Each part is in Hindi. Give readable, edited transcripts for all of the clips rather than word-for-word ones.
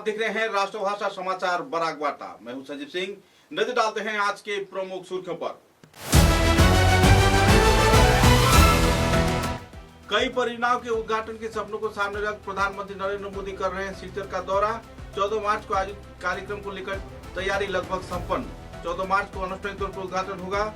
आप देख रहे हैं राष्ट्रभाषा समाचार बराक वार्ता। मैं हूं संजीव सिंह। नजर डालते हैं आज के प्रमुख सुर्खियों पर। कई परियोजनाओं के उद्घाटन के सपनों को सामने रख प्रधानमंत्री नरेंद्र मोदी कर रहे हैं सिलचर का दौरा। 14 मार्च को आयोजित कार्यक्रम को लेकर तैयारी लगभग संपन्न। 14 मार्च को अनुष्ठानिक तौर पर उद्घाटन होगा।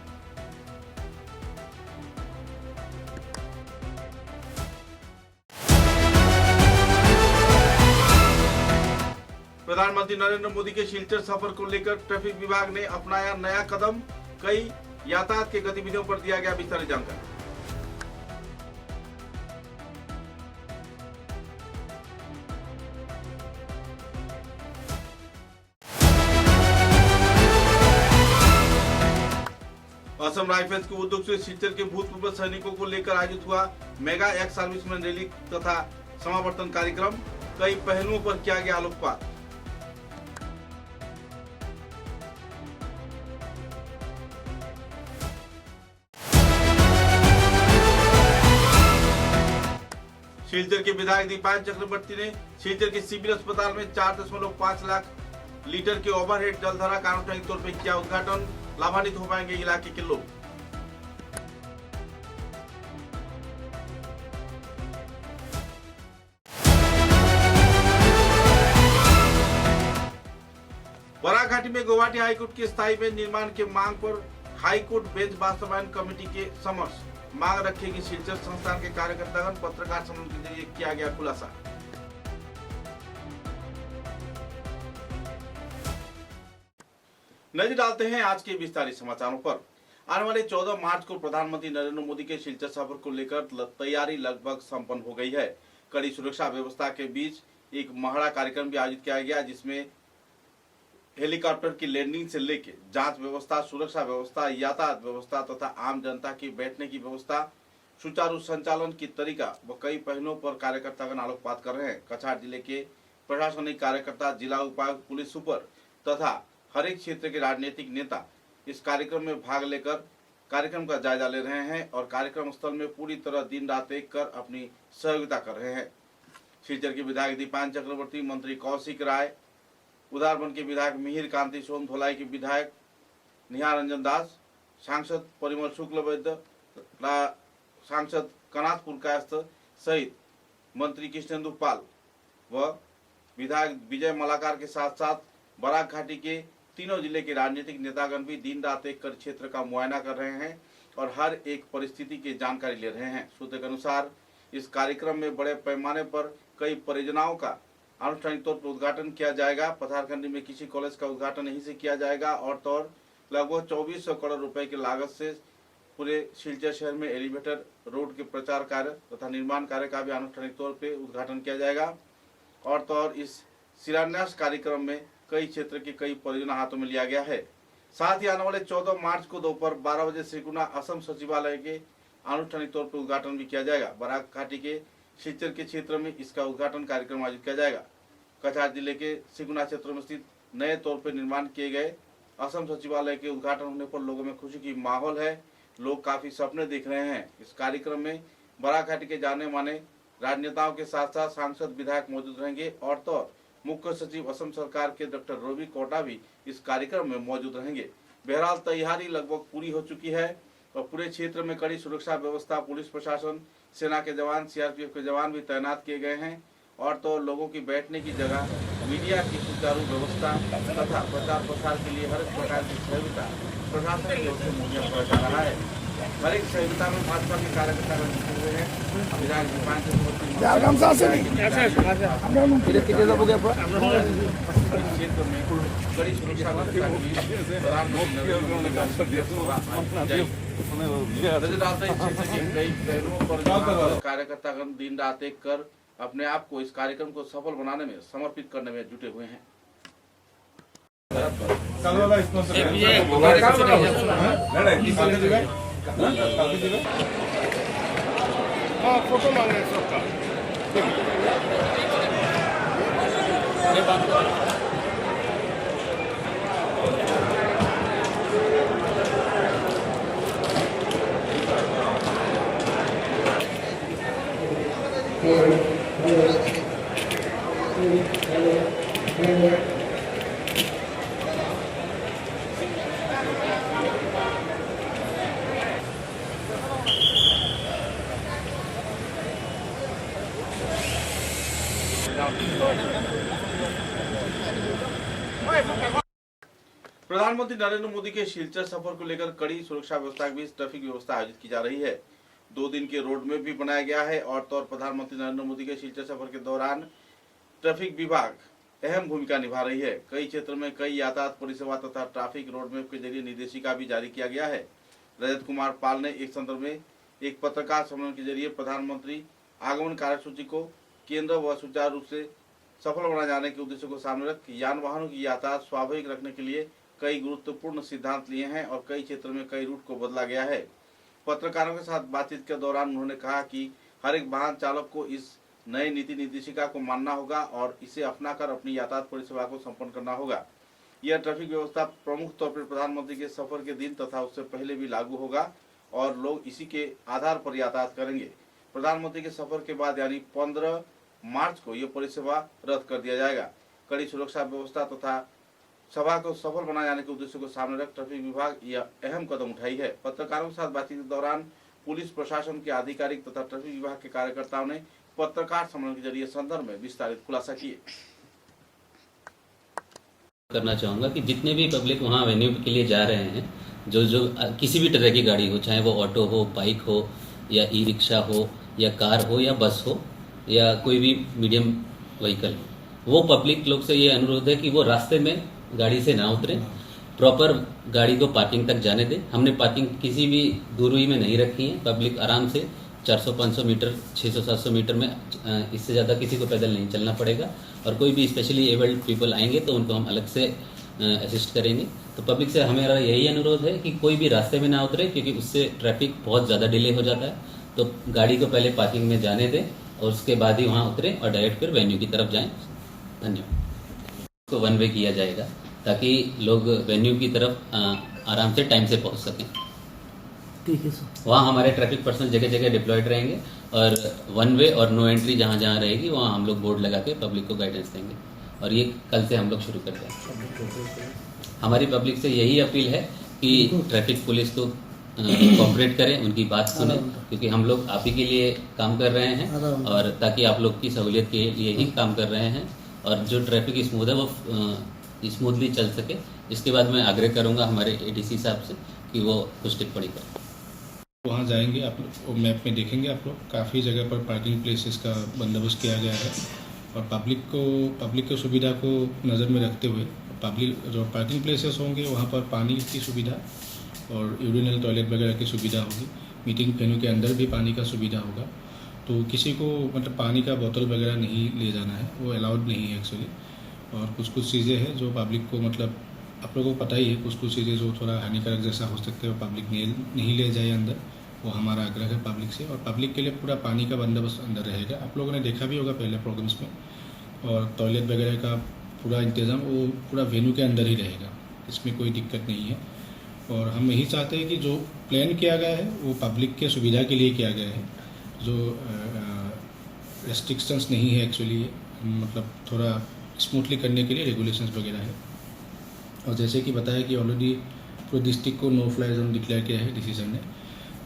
प्रधानमंत्री नरेंद्र मोदी के सिलचर सफर को लेकर ट्रैफिक विभाग ने अपनाया नया कदम। कई यातायात की गतिविधियों पर दिया गया विस्तारित जानकारी। असम राइफल्स के उद्योग से सिलचर के भूतपूर्व सैनिकों को लेकर आयोजित हुआ मेगा एक्स सर्विसमैन रैली तथा समावर्तन कार्यक्रम। कई पहलुओं पर किया गया आलोकपात। सिलचर के विधायक दीपायन चक्रवर्ती ने सिलचर के सिविल अस्पताल में 4.5 लाख लीटर के ओवरहेड जलधारा का अनुष्ठानिक तौर पर किया उद्घाटन। लाभान्वित हो पाएंगे इलाके के लोग। बराक घाटी में गुवाहाटी हाईकोर्ट के स्थायी बेंच निर्माण के मांग पर हाईकोर्ट बेंच वास्तवायन कमेटी के समक्ष मांग रखेगी सिलचर संस्थान के कार्यकर्तागण। पत्रकार सम्मेलन के जरिए किया गया खुलासा। नजर डालते हैं आज के विस्तारित समाचारों पर। आने वाले 14 मार्च को प्रधानमंत्री नरेंद्र मोदी के सिलचर सफर को लेकर तैयारी लगभग संपन्न हो गई है। कड़ी सुरक्षा व्यवस्था के बीच एक महाड़ा कार्यक्रम भी आयोजित किया गया, जिसमें हेलीकॉप्टर की लैंडिंग से लेकर जांच व्यवस्था, सुरक्षा व्यवस्था, यातायात व्यवस्था तथा आम जनता की बैठने की व्यवस्था, सुचारू संचालन की तरीका व कई पहलुओं पर कार्यकर्तागण आलोकपात कर रहे हैं। कछार जिले के प्रशासनिक कार्यकर्ता, जिला उपायुक्त, पुलिस सुपर तथा हर एक क्षेत्र के राजनीतिक नेता इस कार्यक्रम में भाग लेकर कार्यक्रम का जायजा ले रहे हैं और कार्यक्रम स्थल में पूरी तरह दिन रात एक कर अपनी सहयोगिता कर रहे हैं। सिलचर के विधायक दीपायन चक्रवर्ती, मंत्री कौशिक राय, उदारबन के विधायक मिहिर कांति सोम, धोलाई के विधायक निहार रंजन दास, सांसद परिमल शुक्ल वैद्य, सांसद कनाथपुर कायस्थ सहित मंत्री कृष्णेंदु पाल व विधायक विजय मलाकार के साथ साथ बराक घाटी के तीनों जिले के राजनीतिक नेतागण भी दिन रात एक कर क्षेत्र का मुआयना कर रहे हैं और हर एक परिस्थिति की जानकारी ले रहे हैं। सूत्र के अनुसार इस कार्यक्रम में बड़े पैमाने पर कई परियोजनाओं का आनुष्ठानिक तौर पर उद्घाटन किया जाएगा। पथारखंडी में किसी कॉलेज का उद्घाटन यहीं से किया जाएगा और तो लगभग 2400 करोड़ रुपए की लागत से पूरे सिलचर शहर में एलिवेटर, रोड के प्रचार कार्य तथा निर्माण कार्य का भी आनुष्ठानिक तौर पर उद्घाटन किया जाएगा। और तो इस शिलान्यास कार्यक्रम में कई क्षेत्र की कई परियोजना हाथों में लिया गया है। साथ ही आने वाले 14 मार्च को दोपहर 12 बजे सिकुना असम सचिवालय के आनुष्ठानिक तौर पर उद्घाटन भी किया जाएगा। बराक घाटी के सिलचर के क्षेत्र में इसका उद्घाटन कार्यक्रम आयोजित किया जाएगा। कछार जिले के सिकुना क्षेत्र में स्थित नए तौर पर निर्माण किए गए असम सचिवालय के उद्घाटन होने पर लोगों में खुशी की माहौल है। लोग काफी सपने देख रहे हैं। इस कार्यक्रम में बराक घाटी के जाने माने राजनेताओं के साथ साथ सांसद, विधायक मौजूद रहेंगे और तो मुख्य सचिव असम सरकार के डॉक्टर रोबी कोटा भी इस कार्यक्रम में मौजूद रहेंगे। बहरहाल तैयारी लगभग पूरी हो चुकी है और पूरे क्षेत्र में कड़ी सुरक्षा व्यवस्था, पुलिस प्रशासन, सेना के जवान, सीआरपीएफ के जवान भी तैनात किए गए हैं और तो लोगों की बैठने की जगह, मीडिया की सुचारू व्यवस्था तथा प्रचार प्रसार के लिए हर एक प्रकार की सहयोगिता प्रशासन की ओर से मुहैया कराया जा रहा है। हर एक सहयोगिता में भाजपा के कार्यकर्ता जुटे हुए हैं। विधायक दीपायन चक्रवर्ती क्षेत्र में कड़ी सुरक्षा व्यवस्था की कार्यकर्तागण दिन रात एक कर अपने आप को इस कार्यक्रम को सफल बनाने में, समर्पित करने में जुटे हुए हैं। फोटो मांग रहे हैं सबका। प्रधानमंत्री नरेंद्र मोदी के शिलचर सफर को लेकर कड़ी सुरक्षा व्यवस्था के बीच ट्रैफिक व्यवस्था आयोजित की जा रही है। 2 दिन के रोड मैप भी बनाया गया है और प्रधानमंत्री नरेंद्र मोदी के शिलचर सफर के दौरान ट्रैफिक विभाग अहम भूमिका निभा रही है। कई क्षेत्र में कई यातायात परिसेवा तथा ट्रैफिक रोड मैप के जरिए निर्देशिका भी जारी किया गया है। रजत कुमार पाल ने एक संदर्भ में एक पत्रकार सम्मेलन के जरिए प्रधानमंत्री आगमन कार्यसूची को केंद्र व सुचारू रूप से सफल बनाए जाने के उद्देश्य को सामने रख यान वाहनों की यातायात स्वाभाविक रखने के लिए कई गुरुत्वपूर्ण सिद्धांत लिए हैं और कई क्षेत्रों में कई रूट को बदला गया है। पत्रकारों के साथ बातचीत के दौरान उन्होंने कहा कि हर एक वाहन चालक को इस नई नीति निर्देशिका को मानना होगा और इसे अपनाकर अपनी यातायात परिसेवा को संपन्न करना होगा। यह ट्रैफिक व्यवस्था प्रमुख तौर पर प्रधानमंत्री के सफर के दिन तथा उससे पहले भी लागू होगा और लोग इसी के आधार पर यातायात करेंगे। प्रधानमंत्री के सफर के बाद यानी 15 मार्च को यह परिसेवा रद्द कर दिया जाएगा। कड़ी सुरक्षा व्यवस्था तथा सभा को सफल बनाए जाने के उद्देश्य को सामने रख ट्रैफिक विभाग यह अहम कदम उठाई है। पत्रकारों के साथ बातचीत के दौरान पुलिस प्रशासन के आधिकारिक तथा ट्रैफिक विभाग के कार्यकर्ताओं ने पत्रकार सम्मेलन के जरिए संदर्भ में विस्तारित खुलासा किए। करना चाहूँगा कि जितने भी पब्लिक वहाँ वेन्यू के लिए जा रहे हैं, जो किसी भी तरह की गाड़ी हो, चाहे वो ऑटो हो, बाइक हो या ई रिक्शा हो या कार हो या बस हो या कोई भी मीडियम व्हीकल हो, वो पब्लिक लोग से ये अनुरोध है कि वो रास्ते में गाड़ी से ना उतरें, प्रॉपर गाड़ी को पार्किंग तक जाने दें। हमने पार्किंग किसी भी दूरी में नहीं रखी है। पब्लिक आराम से 400-500 मीटर, 600-700 मीटर में, इससे ज़्यादा किसी को पैदल नहीं चलना पड़ेगा। और कोई भी स्पेशली एबल्ड पीपल आएंगे तो उनको हम अलग से असिस्ट करेंगे। तो पब्लिक से हमारा यही अनुरोध है कि कोई भी रास्ते में ना उतरे, क्योंकि उससे ट्रैफिक बहुत ज़्यादा डिले हो जाता है। तो गाड़ी को पहले पार्किंग में जाने दें और उसके बाद ही वहाँ उतरें और डायरेक्ट फिर वेन्यू की तरफ जाएँ। धन्यवाद। को 1 वे किया जाएगा ताकि लोग वेन्यू की तरफ आराम से टाइम से पहुँच सकें। ठीक है सर। वहाँ हमारे ट्रैफिक पर्सनल जगह जगह डिप्लॉयड रहेंगे और 1 वे और नो एंट्री जहाँ जहाँ रहेगी वहाँ हम लोग बोर्ड लगा के पब्लिक को गाइडेंस देंगे और ये कल से हम लोग शुरू करते हैं। हमारी पब्लिक से यही अपील है कि ट्रैफिक पुलिस को कोऑपरेट करें, उनकी बात सुने, क्योंकि हम लोग आप ही के लिए काम कर रहे हैं और ताकि आप लोग की सहूलियत के लिए ही काम कर रहे हैं और जो ट्रैफिक स्मूथ है वो स्मूथली चल सके। इसके बाद मैं आग्रह करूंगा हमारे एडीसी साहब से कि वो कुछ टिप्पणी करें। वहाँ जाएंगे आप लोग, मैप में देखेंगे आप लोग, काफ़ी जगह पर पार्किंग प्लेसेस का बंदोबस्त किया गया है और पब्लिक की सुविधा को नज़र में रखते हुए जो पार्किंग प्लेसेस होंगे वहाँ पर पानी की सुविधा और यूरिनल टॉयलेट वगैरह की सुविधा होगी। मीटिंग वेन्यू के अंदर भी पानी का सुविधा होगा। तो किसी को मतलब पानी का बोतल वगैरह नहीं ले जाना है, वो अलाउड नहीं है एक्चुअली। और कुछ चीज़ें हैं जो पब्लिक को मतलब आप लोगों को पता ही है, कुछ चीज़ें जो थोड़ा हानिकारक जैसा हो सकते हैं वो पब्लिक नहीं ले जाए अंदर, वो हमारा आग्रह है पब्लिक से। और पब्लिक के लिए पूरा पानी का बंदोबस्त अंदर रहेगा। आप लोगों ने देखा भी होगा पहले प्रोग्राम्स में, और टॉयलेट वगैरह का पूरा इंतज़ाम वो पूरा वेन्यू के अंदर ही रहेगा, इसमें कोई दिक्कत नहीं है। और हम यही चाहते हैं कि जो प्लान किया गया है वो पब्लिक के सुविधा के लिए किया गया है, जो रेस्ट्रिक्शंस नहीं है एक्चुअली, मतलब थोड़ा स्मूथली करने के लिए रेगुलेशंस वगैरह है। और जैसे कि बताया कि ऑलरेडी पूरे डिस्ट्रिक्ट को नो फ्लाई जोन डिक्लेयर किया है डिसीजन ने।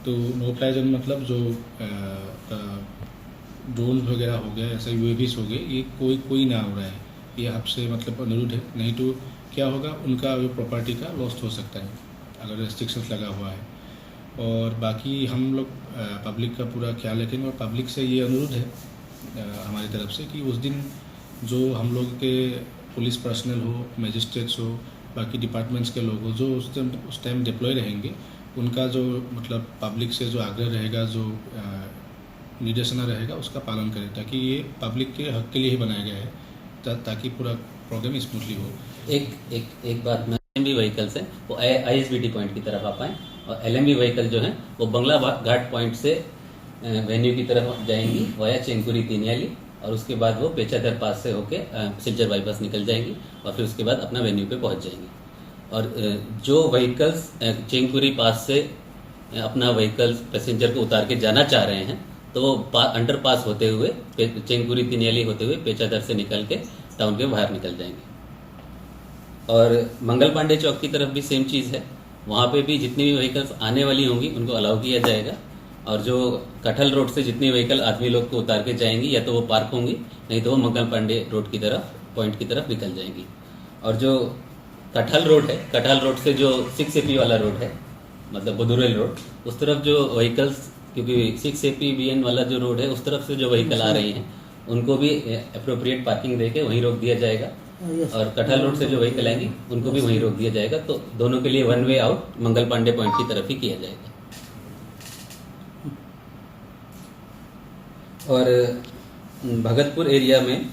तो नो फ्लाई जोन मतलब जो ड्रोन वगैरह हो गया, ऐसा यूएवीज हो गए, ये कोई ना हो रहा है, ये आपसे मतलब अनुरोध है। नहीं तो क्या होगा, उनका प्रॉपर्टी का लॉस हो सकता है अगर रेस्ट्रिक्शंस लगा हुआ है। और बाकी हम लोग पब्लिक का पूरा ख्याल रखेंगे और पब्लिक से ये अनुरोध है हमारी तरफ से कि उस दिन जो हम लोग के पुलिस पर्सनल हो, मजिस्ट्रेट्स हो, बाकी डिपार्टमेंट्स के लोग हो, जो उस टाइम डिप्लॉय रहेंगे, उनका जो मतलब पब्लिक से जो आग्रह रहेगा, जो निर्देशना रहेगा, उसका पालन करें, ताकि ये पब्लिक के हक के लिए ही बनाया गया है, ताकि पूरा प्रोग्राम स्मूथली हो। एक बात में एलएमबी व्हीकल्स हैं वो आईएसबीटी पॉइंट की तरफ आ पाएँ और एलएमबी व्हीकल जो हैं वो बंगला घाट पॉइंट से वेन्यू की तरफ जाएंगी वाया चेंकुरी तीनियाली और उसके बाद वो पेचादर पास से होके सिलचर बाईपास निकल जाएंगी और फिर उसके बाद अपना वेन्यू पे पहुंच जाएंगी। और जो व्हीकल्स चेंकुरी पास से अपना व्हीकल्स पैसेंजर को उतार के जाना चाह रहे हैं तो वो अंडर पास होते हुए चेंकुरी तीनियाली होते हुए पेचादर से निकल के टाउन के बाहर निकल जाएंगे। और मंगल पांडे चौक की तरफ भी सेम चीज़ है, वहाँ पे भी जितनी भी व्हीकल्स आने वाली होंगी उनको अलाउ किया जाएगा और जो कटहल रोड से जितनी व्हीकल आदमी लोग को उतार के जाएंगी या तो वो पार्क होंगी, नहीं तो वो मंगल पांडे रोड की तरफ पॉइंट की तरफ निकल जाएंगी। और जो कटहल रोड है, कटहल रोड से जो 6 AP वाला रोड है, मतलब बुदुरेल रोड, उस तरफ जो व्हीकल्स, क्योंकि 6 AP BN वाला जो रोड है उस तरफ से जो व्हीकल आ रही हैं उनको भी अप्रोप्रिएट पार्किंग देके वहीं रोक दिया जाएगा, और कटहल रोड से जो व्हीकल आएंगी उनको भी वहीं रोक दिया जाएगा। तो दोनों के लिए 1 way out Mangal Pandey point की तरफ ही किया जाएगा। और भगतपुर एरिया में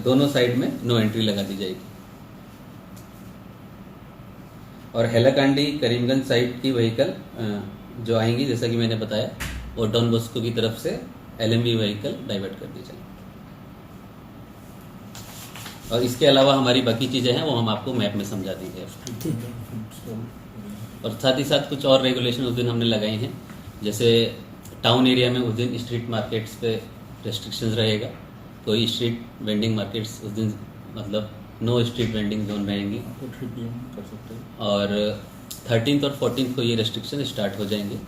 दोनों साइड में नो एंट्री लगा दी जाएगी। और हैलाकांडी करीमगंज साइड की व्हीकल जो आएंगी, जैसा कि मैंने बताया, वो डॉन बॉस्को की तरफ से LMV व्हीकल डाइवर्ट कर दी जाएगी। और इसके अलावा हमारी बाकी चीज़ें हैं वो हम आपको मैप में समझा देंगे। और साथ ही साथ कुछ और रेगुलेशन उस दिन हमने लगाए हैं, जैसे टाउन एरिया में उस दिन स्ट्रीट मार्केट्स पे रेस्ट्रिक्शंस रहेगा। कोई स्ट्रीट वेंडिंग मार्केट्स उस दिन, मतलब नो स्ट्रीट वेंडिंग जोन रहेंगी। और 13th और 14th को ये रेस्ट्रिक्शन स्टार्ट हो जाएंगे।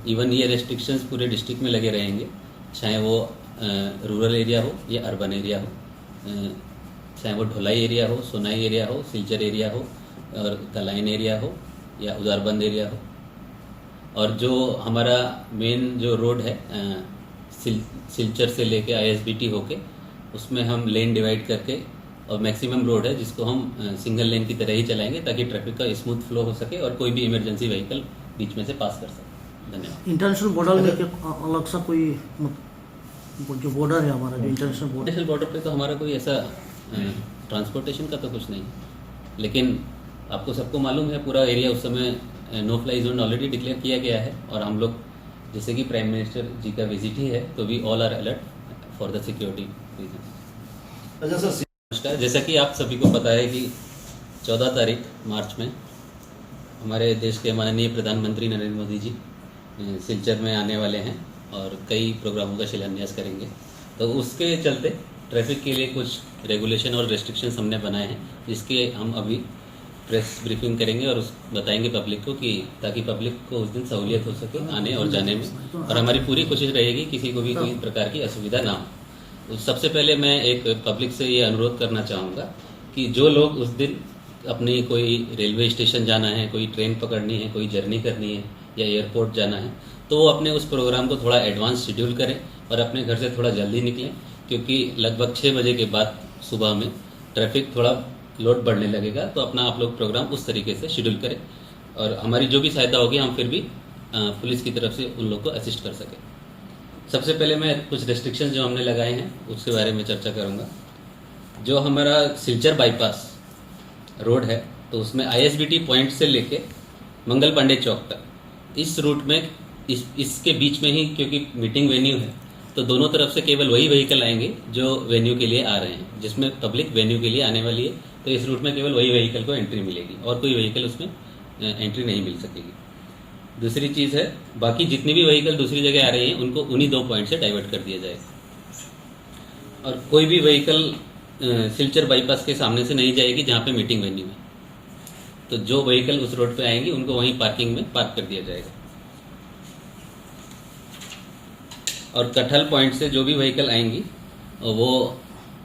इवन ये रेस्ट्रिक्शंस पूरे डिस्ट्रिक्ट में लगे रहेंगे, चाहे वो रूरल एरिया हो या अर्बन एरिया हो, चाहे वो ढोलाई एरिया हो, सोनाई एरिया हो, सिलचर एरिया हो, और कलाइन एरिया हो या उदारबंद एरिया हो। और जो हमारा मेन जो रोड है सिलचर से लेके ISBT होके, उसमें हम लेन डिवाइड करके, और मैक्सिमम रोड है जिसको हम सिंगल लेन की तरह ही चलाएंगे ताकि ट्रैफिक का स्मूथ फ्लो हो सके और कोई भी इमरजेंसी व्हीकल बीच में से पास कर सके। धन्यवाद। इंटरनेशनल बॉर्डर में अलग सा कोई जो बॉर्डर है हमारा, जो इंटरनेशनल बॉर्डर पे तो हमारा कोई ऐसा ट्रांसपोर्टेशन का तो कुछ नहीं है, लेकिन आपको सबको मालूम है पूरा एरिया उस समय no fly zone already declare किया गया है। और हम लोग, जैसे कि प्राइम मिनिस्टर जी का विजिट ही है, तो we all are alert for the security reason. नमस्कार, जैसा कि आप सभी को पता है कि 14 तारीख मार्च में हमारे देश के माननीय प्रधानमंत्री नरेंद्र मोदी जी सिलचर में आने वाले हैं और कई प्रोग्रामों का शिलान्यास करेंगे। तो उसके चलते ट्रैफिक के लिए कुछ रेगुलेशन और रेस्ट्रिक्शंस हमने बनाए हैं, जिसके हम अभी प्रेस ब्रीफिंग करेंगे और बताएंगे पब्लिक को, कि ताकि पब्लिक को उस दिन सहूलियत हो सके आने और जाने में। और हमारी पूरी कोशिश रहेगी किसी को भी कोई प्रकार की असुविधा ना हो। तो सबसे पहले मैं एक पब्लिक से ये अनुरोध करना चाहूँगा कि जो लोग उस दिन अपनी कोई रेलवे स्टेशन जाना है, कोई ट्रेन पकड़नी है, कोई जर्नी करनी है या एयरपोर्ट जाना है, तो वो अपने उस प्रोग्राम को थोड़ा एडवांस शेड्यूल करें और अपने घर से थोड़ा जल्दी निकलें, क्योंकि लगभग 6 बजे के बाद सुबह में ट्रैफिक थोड़ा लोड बढ़ने लगेगा। तो अपना आप लोग प्रोग्राम उस तरीके से शेड्यूल करें और हमारी जो भी सहायता होगी हम फिर भी पुलिस की तरफ से उन लोग को असिस्ट कर सकें। सबसे पहले मैं कुछ रेस्ट्रिक्शंस जो हमने लगाए हैं उसके बारे में चर्चा करूंगा। जो हमारा सिलचर बाईपास रोड है, तो उसमें ISBT पॉइंट से लेके मंगल पांडे चौक तक, इस रूट में इसके बीच में ही, क्योंकि मीटिंग वेन्यू है, तो दोनों तरफ से केवल वही व्हीकल आएंगे जो वेन्यू के लिए आ रहे हैं, जिसमें पब्लिक वेन्यू के लिए आने वाली है। तो इस रूट में केवल वही व्हीकल को एंट्री मिलेगी और कोई व्हीकल उसमें एंट्री नहीं मिल सकेगी। दूसरी चीज़ है, बाकी जितनी भी व्हीकल दूसरी जगह आ रही हैं उनको उन्हीं 2 पॉइंट से डाइवर्ट कर दिया जाएगा। और कोई भी व्हीकल सिलचर बाईपास के सामने से नहीं जाएगी जहाँ पे मीटिंग वेन्यू है। तो जो व्हीकल उस रोड पे आएंगी उनको वहीं पार्किंग में पार्क कर दिया जाएगा। और कटहल पॉइंट से जो भी व्हीकल आएंगी वो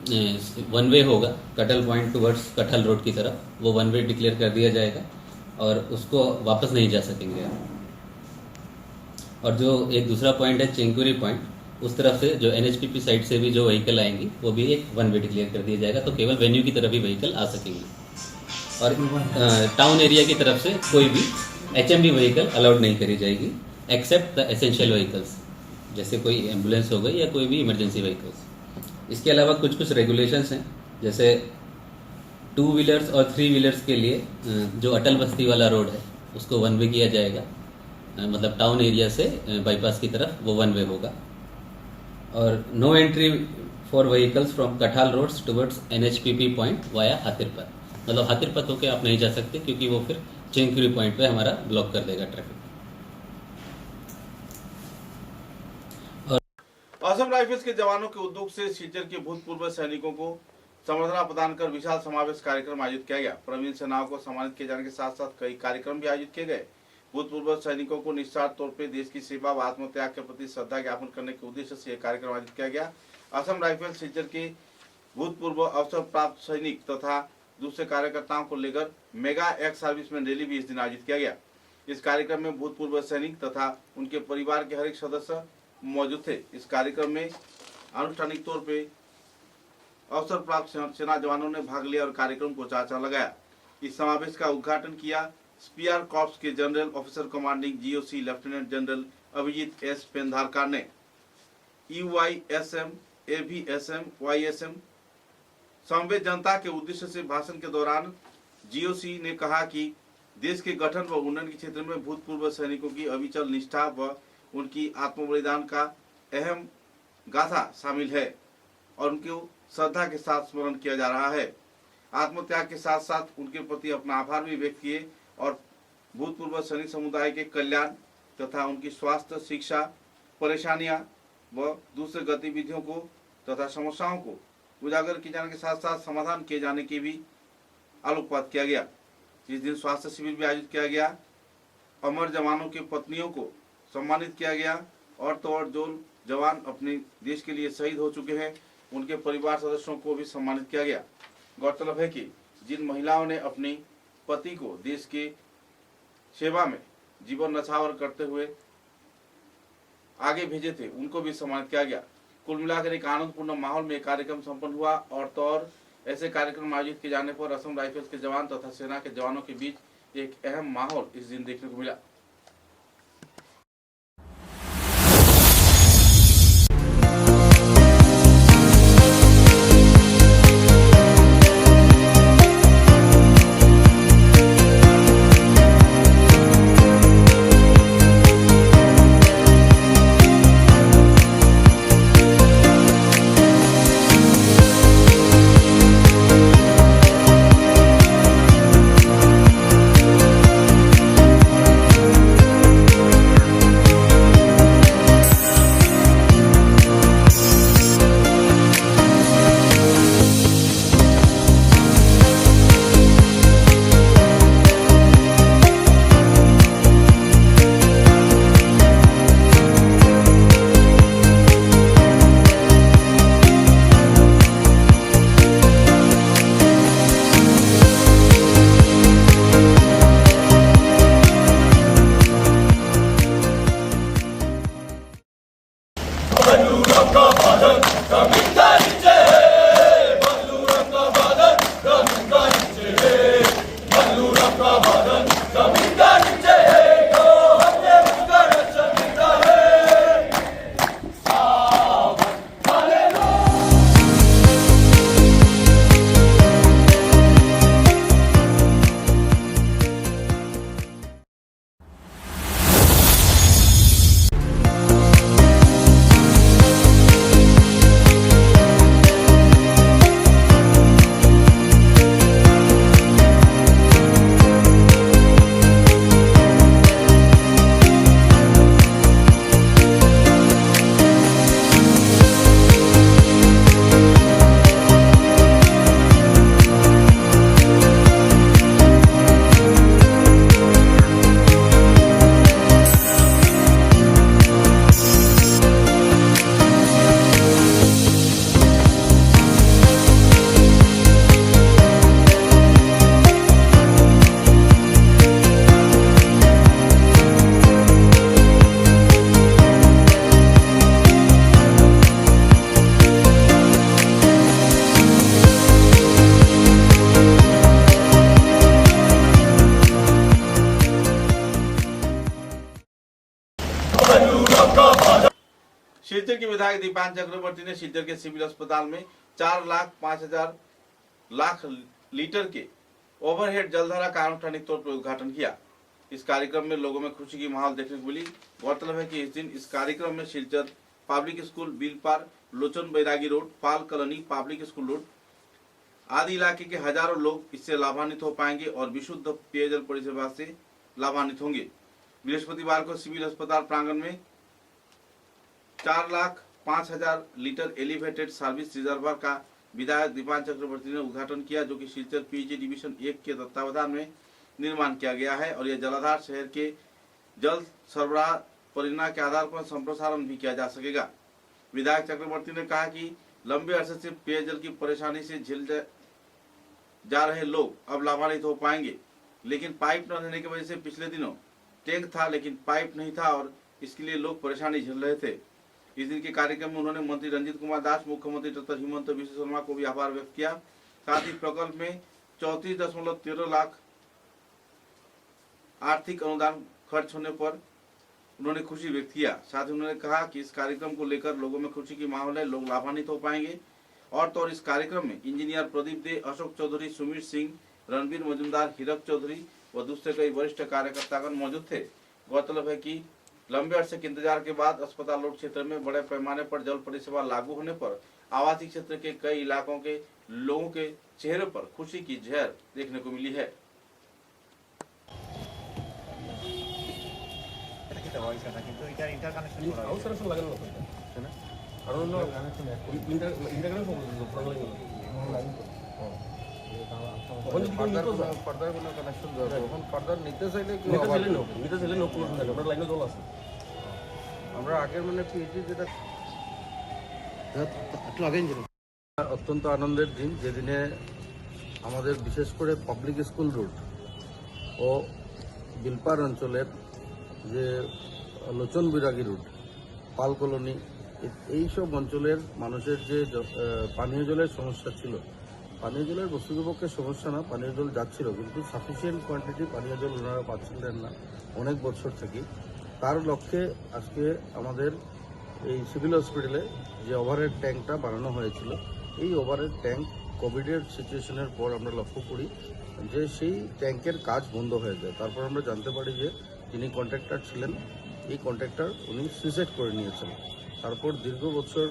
1 वे होगा। कटहल पॉइंट टुवर्ड्स कटहल रोड की तरफ वो 1 वे डिक्लेयर कर दिया जाएगा और उसको वापस नहीं जा सकेंगे। और जो एक दूसरा पॉइंट है चिंकुरी पॉइंट, उस तरफ से जो NHPP साइड से भी जो व्हीकल आएंगी वो भी एक 1 वे डिक्लेयर कर दिया जाएगा। तो केवल वेन्यू की तरफ ही व्हीकल आ सकेंगे। और टाउन एरिया की तरफ से कोई भी HMV व्हीकल अलाउड नहीं करी जाएगी एक्सेप्ट द एसेंशियल व्हीकल्स, जैसे कोई एम्बुलेंस हो गई या कोई भी इमरजेंसी व्हीकल्स। इसके अलावा कुछ कुछ रेगुलेशंस हैं, जैसे 2 व्हीलर्स और 3 व्हीलर्स के लिए जो अटल बस्ती वाला रोड है उसको 1 वे किया जाएगा, मतलब टाउन एरिया से बाईपास की तरफ वो 1 वे होगा। और no entry for vehicles from Kathal roads towards NHPP point via Hatirpat, मतलब हातिरपत होके आप नहीं जा सकते क्योंकि वो फिर चिंकुरी पॉइंट पे हमारा ब्लॉक कर देगा ट्रैफिक। असम राइफल्स के जवानों के उद्योग से सिलचर के भूतपूर्व सैनिकों को संबर्धना प्रदान कर विशाल समावेश कार्यक्रम आयोजित किया गया। प्रवीण सेनाओं को सम्मानित किए जाने के साथ साथ कई कार्यक्रम भी आयोजित किए गए। भूतपूर्व सैनिकों को निस्वार्थ तौर पर देश की सेवा व आत्मत्याग के प्रति श्रद्धा ज्ञापन करने के उद्देश्य से यह कार्यक्रम आयोजित किया गया। असम राइफल्स सिलचर के भूतपूर्व अवसर प्राप्त सैनिक तथा दूसरे कार्यकर्ताओं को लेकर मेगा एक्स सर्विसमैन रैली भी इस दिन आयोजित किया गया। इस कार्यक्रम में भूतपूर्व सैनिक तथा उनके परिवार के हर एक सदस्य मौजूद थे। इस कार्यक्रम में आनुष्ठानिक तौर पे अवसर प्राप्त सेना जवानों ने भाग लिया और कार्यक्रम को चाचा लगाया। इस समावेश का उद्घाटन किया स्पीआर कॉर्प्स के general officer commanding GOC lieutenant general Abhijit S Pendharkar ने। यूआईएसएम, एवीएसएम, वाईएसएम समवेत जनता के उद्देश्य से भाषण के दौरान जीओसी ने कहा कि देश के गठन व उन्नयन के क्षेत्र में भूतपूर्व सैनिकों की अविचल निष्ठा व उनकी आत्मबलिदान का अहम गाथा शामिल है और उनको श्रद्धा के साथ स्मरण किया जा रहा है। आत्मत्याग के साथ साथ उनके प्रति अपना आभार भी व्यक्त किए और भूतपूर्व सैनिक समुदाय के कल्याण तथा उनकी स्वास्थ्य, शिक्षा, परेशानियां व दूसरे गतिविधियों को तथा समस्याओं को उजागर किए जाने के साथ साथ समाधान किए जाने की भी आलोकपात किया गया। इस दिन स्वास्थ्य शिविर भी आयोजित किया गया। अमर जवानों के पत्नियों को सम्मानित किया गया और तो और जो जवान अपने देश के लिए शहीद हो चुके हैं उनके परिवार सदस्यों को भी सम्मानित किया गया। गौरतलब है कि जिन महिलाओं ने अपने पति को देश के सेवा में जीवन न्यौछावर करते हुए आगे भेजे थे उनको भी सम्मानित किया गया। कुल मिलाकर एक आनंदपूर्ण माहौल में कार्यक्रम संपन्न हुआ और तो और ऐसे कार्यक्रम आयोजित किए जाने पर असम राइफल्स के जवान तथा सेना के जवानों के बीच एक अहम माहौल इस दिन देखने को मिला। सिलचर के विधायक दीपान चक्रवर्ती ने सिलचर के सिविल अस्पताल में 4,05,00,000 लीटर के ओवरहेड जलधारा का आनुष्ठानिक तौर पर उद्घाटन किया। इस कार्यक्रम में लोगों में खुशी की माहौल देखने को मिली। गौरतलब है कि इस दिन इस कार्यक्रम में सिलचर पब्लिक स्कूल, बिलपार, लोचन बैरागी रोड, पाल कॉलोनी, पब्लिक स्कूल रोड आदि इलाके के हजारों लोग इससे लाभान्वित हो पाएंगे और विशुद्ध पेयजल परिसेवा से लाभान्वित होंगे। बृहस्पतिवार को सिविल अस्पताल प्रांगण में 4,05,000 लीटर एलिवेटेड सर्विस रिजर्वर का विधायक दीपान चक्रवर्ती ने उद्घाटन किया, जो कि सिलचर पीजी डिवीजन 1 के तत्वावधान में निर्माण किया गया है और यह जलाधार शहर के जल सरबराह परियोजना के आधार पर संप्रसारण भी किया जा सकेगा। विधायक चक्रवर्ती ने कहा कि लंबे अरसे से पेयजल की परेशानी से जा रहे लोग अब लाभान्वित हो पाएंगे। लेकिन पाइप न रहने की वजह से पिछले दिनों टैंक था लेकिन पाइप नहीं था और इसके लिए लोग परेशानी झेल रहे थे। इस दिन के कार्यक्रम में उन्होंने मंत्री रंजीत कुमार दास, मुख्यमंत्री डॉक्टर हिमंत बिश्व शर्मा को भी आभार व्यक्त किया। साथ ही प्रकल्प में 34.13 लाख आर्थिक अनुदान खर्च होने पर उन्होंने खुशी व्यक्त किया। साथ ही उन्होंने कहा कि इस कार्यक्रम को लेकर लोगों में खुशी की माहौल है, लोग लाभान्वित हो पाएंगे। और तो और इस कार्यक्रम में इंजीनियर प्रदीप दे, अशोक चौधरी, सुमीर सिंह, रणबीर मजुमदार, हीरक चौधरी व दूसरे कई वरिष्ठ कार्यकर्तागण मौजूद थे। गौरतलब है कि लंबे अरसे के इंतजार के बाद अस्पताल रोड क्षेत्र में बड़े पैमाने पर जल परिसेवा लागू होने पर आवासीय क्षेत्र के कई इलाकों के लोगों के चेहरे पर खुशी की झलक देखने को मिली है। আমরা আগের মানে পেয়েছি যেটা অত্যন্ত আনন্দের দিন, যেদিনে আমাদের বিশেষ করে পাবলিক স্কুল রুট ও বিলপার অঞ্চলের যে লোচন বিরাগী রুট, পাল কলোনি, এইসব অঞ্চলের মানুষের যে পানীয় জলের সমস্যা ছিল, পানীয় জলের বস্তুতপক্ষে সমস্যা না, পানীয় জল যাচ্ছিল কিন্তু সাফিসিয়েন্ট কোয়ান্টিটি পানীয় জল ওনারা পাচ্ছিলেন না অনেক বছর থেকে। তার লক্ষ্যে আজকে আমাদের এই সিভিল হসপিটালে যে ওভারহেড ট্যাঙ্কটা বানানো হয়েছিল, এই ওভারহেড ট্যাঙ্ক কোভিডের সিচুয়েশনের পর আমরা লক্ষ্য করি যে সেই ট্যাঙ্কের কাজ বন্ধ হয়ে যায়। তারপর আমরা জানতে পারি যে যিনি কন্ট্রাক্টর ছিলেন, এই কন্ট্রাক্টর উনি সুইসাইড করে নিয়েছেন। তারপর দীর্ঘ বছর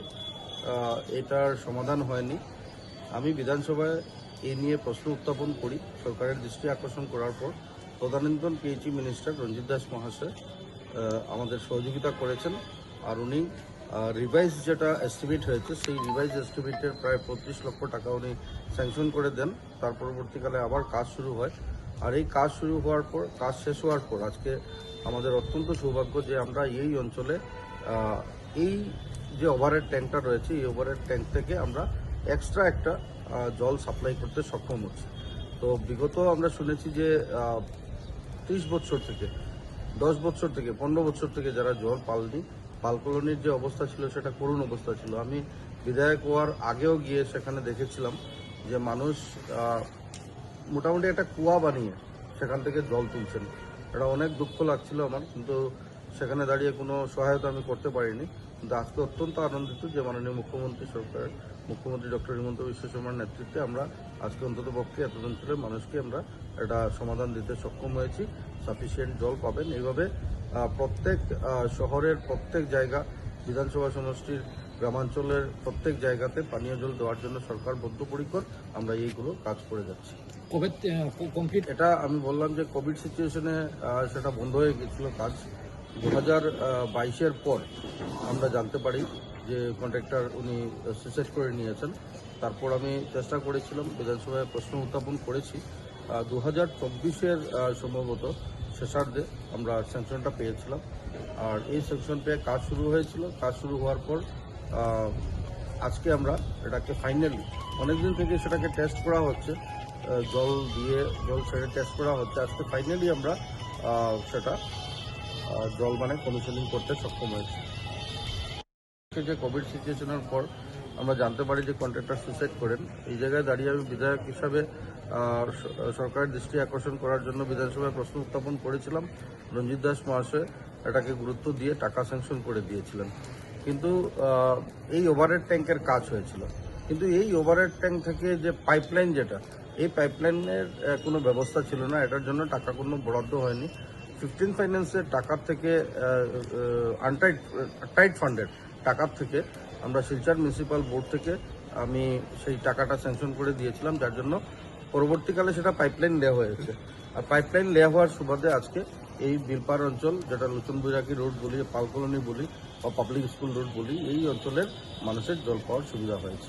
এটার সমাধান হয়নি। আমি বিধানসভায় এই নিয়ে প্রশ্ন উত্থাপন করি, সরকারের দৃষ্টি আকর্ষণ করার পর তদানীন্তন পিএইচই মিনিস্টার রঞ্জিত দাস মহাশয় আমাদের সহযোগিতা করেছেন। আর উনি রিভাইজ যেটা এস্টিমেট হয়েছে, সেই রিভাইজ এস্টিমেটের প্রায় 25 লক্ষ টাকা উনি স্যাংশন করে দেন। তার পরবর্তীকালে আবার কাজ শুরু হয়। আর এই কাজ শুরু হওয়ার পর, কাজ শেষ হওয়ার পর আজকে আমাদের অত্যন্ত সৌভাগ্য যে আমরা এই অঞ্চলে এই যে ওভারহেড ট্যাঙ্কটা রয়েছে, এই ওভারহেড ট্যাঙ্ক থেকে আমরা এক্সট্রা একটা জল সাপ্লাই করতে সক্ষম হচ্ছে। তো বিগত আমরা শুনেছি যে 30 বছর থেকে, 10 বছর থেকে, 15 বছর থেকে যারা জল পালনি, পাল কলোনির যে অবস্থা ছিল সেটা করুণ অবস্থা ছিল। আমি বিধায়ক হওয়ার আগেও গিয়ে সেখানে দেখেছিলাম যে মানুষ মোটামুটি একটা কুয়া বানিয়ে সেখান থেকে জল তুলছেন। এটা অনেক দুঃখ লাগছিল আমার, কিন্তু সেখানে দাঁড়িয়ে কোনো সহায়তা আমি করতে পারিনি। কিন্তু আজকে অত্যন্ত আনন্দিত যে মাননীয় মুখ্যমন্ত্রী ডক্টর হিমন্ত বিশ্ব শর্মার নেতৃত্বে আমরা আজকে অন্তত পক্ষে এত অঞ্চলের মানুষকে আমরা এটা সমাধান দিতে সক্ষম হয়েছি। সাফিসিয়েন্ট জল পাবেন। এইভাবে প্রত্যেক শহরের প্রত্যেক জায়গা, বিধানসভা সমষ্টির গ্রামাঞ্চলের প্রত্যেক জায়গাতে পানীয় জল দেওয়ার জন্য সরকার বদ্ধপরিকর। আমরা এইগুলো কাজ করে যাচ্ছি। কমপ্লিট এটা আমি বললাম যে কোভিড সিচুয়েশনে সেটা বন্ধ হয়ে গেছিল কাজ। 2022-এর পর আমরা জানতে পারি যে কন্ট্রাক্টর উনি সুইসাইড করে নিয়েছেন। তারপর আমি চেষ্টা করেছিলাম, বিধানসভায় প্রশ্ন উত্থাপন করেছি। 2024-এর সম্ভবত শেষার্ধে আমরা স্যাংশনটা পেয়েছিলাম। আর এই স্যাংশন পেয়ে কাজ শুরু হয়েছিল। কাজ শুরু হওয়ার পর আজকে আমরা এটাকে ফাইনালি, অনেকদিন থেকে সেটাকে টেস্ট করা হচ্ছে, জল দিয়ে জল ছেড়ে টেস্ট করা হচ্ছে। আজকে ফাইনালি আমরা সেটা জল মানে কমিশনিং করতে সক্ষম হয়েছে। যে কোভিড সিচুয়েশনের পর আমরা জানতে পারি যে কন্ট্রাক্টর সুইসাইড করেন। এই জায়গায় দাঁড়িয়ে আমি বিধায়ক হিসাবে সরকারের দৃষ্টি আকর্ষণ করার জন্য বিধানসভায় প্রশ্ন উত্থাপন করেছিলাম। রঞ্জিত দাস মহাশয় এটাকে গুরুত্ব দিয়ে টাকা স্যাংশন করে দিয়েছিলেন। কিন্তু এই ওভারহেড ট্যাঙ্কের কাজ হয়েছিল, কিন্তু এই ওভারহেড ট্যাঙ্ক থেকে যে পাইপলাইন, যেটা এই পাইপলাইনের কোনো ব্যবস্থা ছিল না, এটার জন্য টাকা কোনো বরাদ্দ হয়নি। 15 ফাইন্যান্সের টাকার থেকে টাইট ফান্ডের টাকার থেকে আমরা শিলচর মিউনিসিপ্যাল বোর্ড থেকে আমি সেই টাকাটা স্যাংশন করে দিয়েছিলাম, যার জন্য পরবর্তীকালে সেটা পাইপলাইন দেওয়া হয়েছে। আর পাইপলাইন দেওয়া হওয়ার সুবাদে আজকে এই বিলপার অঞ্চল, যেটা লোচন বৈরাগী রোড বলি, পাল কলোনি বলি বা পাবলিক স্কুল রোড বলি, এই অঞ্চলের মানুষের জল পাওয়ার সুবিধা হয়েছে।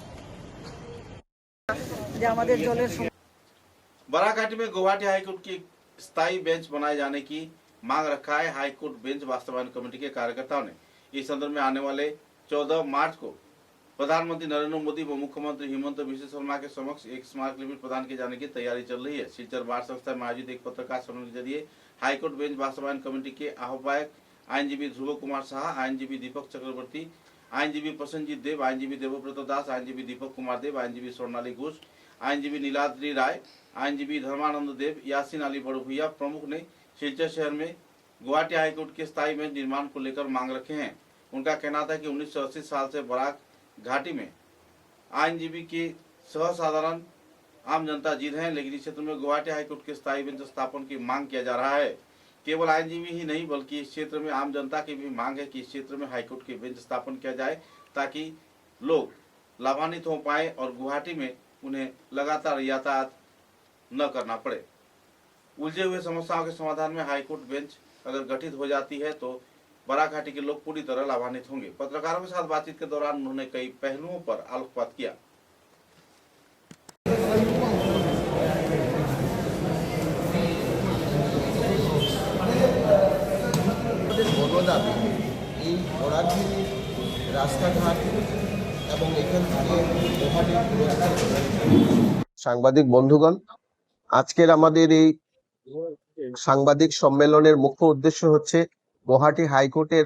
बराघाटी में गुवाहाटी हाईकोर्ट की स्थायी बेंच बनाए जाने की मांग रखा है। हाईकोर्ट बेंच वास्तवायन कमेटी के कार्यकर्ताओं ने इस संदर्भ में आने वाले 14 मार्च को प्रधानमंत्री नरेंद्र मोदी व मुख्यमंत्री हेमंत बिश्व शर्मा के समक्ष एक स्मारकलिपि प्रदान किए जाने की तैयारी चल रही है। सिलचर बार संस्था में आयोजित एक पत्रकार सम्मेलन के जरिए हाईकोर्ट बेंच बास्तवायन कमेटी के आह्वायक आईनजीबी ध्रुव कुमार शाह, आईनजीबी दीपक चक्रवर्ती, आईनजीबी प्रसन्नजीत देव, आईनजीबी देवव्रत दास, आईनजीबी दीपक कुमार देव, आईनजीबी स्वर्णाली घोष, आईनजीबी नीलाद्री राय, आईनजीबी धर्मानंद देव, यासीन अली बड़भुइया प्रमुख ने सिलचर शहर में गुवाहाटी हाईकोर्ट के स्थायी बेंच निर्माण को लेकर मांग रखे हैं। उनका कहना था कि 1980 साल से बराक घाटी में आईनजीबी के सर्वसाधारण आम जनता जी रहे हैं, लेकिन इस क्षेत्र में गुवाहाटी हाईकोर्ट के स्थायी बेंच स्थापन की मांग किया जा रहा है। केवल आईनजीबी ही नहीं बल्कि इस क्षेत्र में आम जनता की भी मांग है कि इस क्षेत्र में हाईकोर्ट के बेंच स्थापन किया जाए ताकि लोग लाभान्वित हो पाए और गुवाहाटी में उन्हें लगातार यातायात न करना पड़े। उलझे हुए समस्याओं के समाधान में हाईकोर्ट बेंच अगर गठित हो जाती है तो बराक घाटी के लोग पूरी तरह लाभान्वित होंगे। पत्रकारों के साथ बातचीत के दौरान उन्होंने कई पहलुओं पर आलोकपात किया। বনদাবি এই বরাকভেলি রাস্তাঘাট এবং এখান থেকে সাংবাদিক বন্ধুগণ, আজকের আমাদের এই সাংবাদিক সম্মেলনের মুখ্য উদ্দেশ্য হচ্ছে গুয়াহাটি হাইকোর্টের